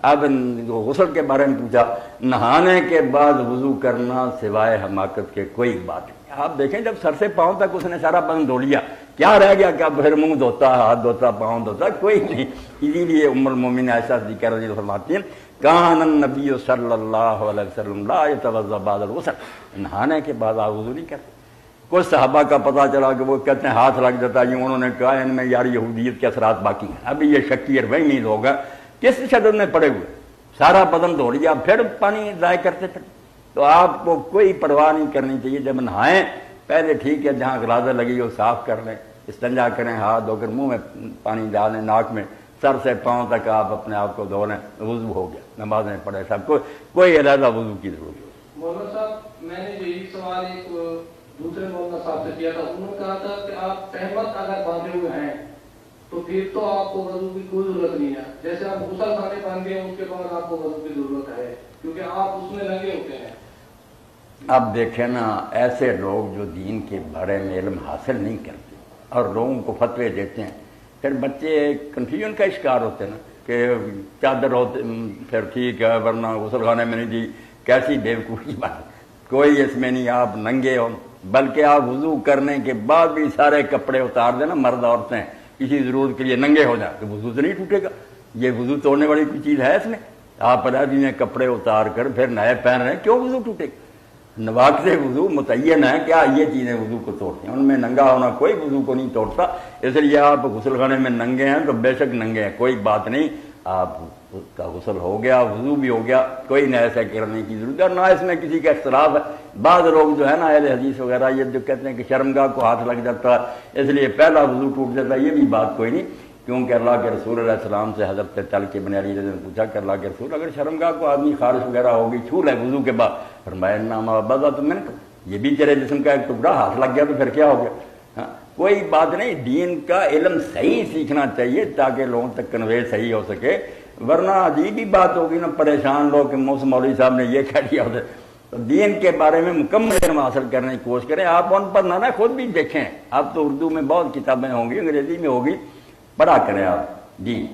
اب غسل کے بارے میں پوچھا، نہانے کے بعد وضو کرنا سوائے حماقت کے کوئی بات نہیں۔ آپ دیکھیں جب سر سے پاؤں تک اس نے سارا بدن دھو لیا، کیا رہ گیا؟ کیا پھر منہ دھوتا، ہاتھ دھوتا، پاؤں دھوتا؟ کوئی نہیں۔ اسی لیے ام المومنین عائشہ صدیقہ رضی اللہ عنہا فرماتی ہیں کان النبی صلی اللہ علیہ وسلم لا یتوضا بعد الغسل، نہانے کے بعد آپ وضو نہیں کرتے۔ کچھ صحابہ کا پتہ چلا کہ وہ کہتے ہیں ہاتھ لگ جاتا ہے، انہوں نے کہا ان میں یار یہودیت کے اثرات باقی ہیں، ابھی یہ شکی وہی نہیں ہوگا۔ کس شدت میں پڑے ہوئے، سارا بدن دھو لیا، پھر پانی ضائع کرتے پھر۔ تو آپ کو کوئی پرواہ نہیں کرنی چاہیے، جب نہائیں پہلے ٹھیک ہے جہاں غلازت لگی ہو صاف کر لیں، استنجا کریں، ہاتھ دھو کر منہ میں پانی ڈالیں، ناک میں، سر سے پاؤں تک آپ اپنے آپ کو دھو لیں، وضو ہو گیا، نمازیں پڑھیں، سب کو کوئی علیحدہ وضو کی ضرورت نہیں۔ مولانا صاحب میں نے یہی سوال ایک دوسرے مولانا صاحب سے کیا تھا، انہوں نے کہا تھا کہ آپ تہمت اگر باندھے ہوئے ہیں تو پھر تو آپ کو وضو کی کوئی ضرورت نہیں ہے، جیسے آپ غسل خانے باندھے ہیں اس کے بعد آپ کو وضو کی ضرورت ہے کیونکہ آپ اس میں لگے ہوتے ہیں۔ اب دیکھیں نا، ایسے لوگ جو دین کے بارے میں علم حاصل نہیں کرتے اور لوگوں کو فتوے دیتے ہیں، پھر بچے کنفیوژن کا شکار ہوتے ہیں نا کہ چادر ہوتے پھر ٹھیک ہے ورنہ غسل خانے میں نہیں دی، کیسی بیوقوفی بات، کوئی اس میں نہیں، آپ ننگے ہو، بلکہ آپ وضو کرنے کے بعد بھی سارے کپڑے اتار دینا، مرد عورتیں کسی ضرورت کے لیے ننگے ہو جائیں تو وضو تو نہیں ٹوٹے گا، یہ وضو توڑنے والی کوئی چیز ہے اس میں؟ آپ علیحدہ نے کپڑے اتار کر پھر نئے پہن رہے ہیں، کیوں وضو ٹوٹے گا؟ نواقض وضو متعین ہے، کیا یہ چیزیں وضو کو توڑتی ہیں؟ ان میں ننگا ہونا کوئی وضو کو نہیں توڑتا، اس لیے آپ غسل خانے میں ننگے ہیں تو بے شک ننگے ہیں، کوئی بات نہیں، آپ کا غسل ہو گیا، وضو بھی ہو گیا، کوئی نہ ایسا کرنے کی ضرورت ہے، نہ اس میں کسی کا اختلاف ہے۔ بعض لوگ جو ہے نا اہل حدیث وغیرہ یہ جو کہتے ہیں کہ شرمگاہ کو ہاتھ لگ جاتا ہے اس لیے پہلا وضو ٹوٹ جاتا ہے، یہ بھی بات کوئی نہیں، کیونکہ اللہ کے رسول علیہ السلام سے حضرت طلق بن علی رضی اللہ عنہ نے پوچھا کہ اللہ کے رسول اگر شرمگاہ کو آدمی خارش وغیرہ ہوگی چھو لے وضو کے بعد، فرمایا انما بضعۃ منک، یہ بھی تیرے جسم کا ایک ٹکڑا، ہاتھ لگ گیا تو پھر کیا ہو گیا؟ ہاں کوئی بات نہیں، دین کا علم صحیح سیکھنا چاہیے تاکہ لوگوں تک کنوے صحیح ہو سکے، ورنہ عجیب ہی بات ہوگی نا، پریشان لوگ کہ مولوی صاحب نے یہ کہہ دیا ہوتا ہے۔ تو دین کے بارے میں مکمل علم حاصل کرنے کی کوشش کریں، آپ ان پر نہ خود بھی دیکھیں، اب تو اردو میں بہت کتابیں ہوں گی، انگریزی میں ہوگی، پڑھا کریں آپ جی۔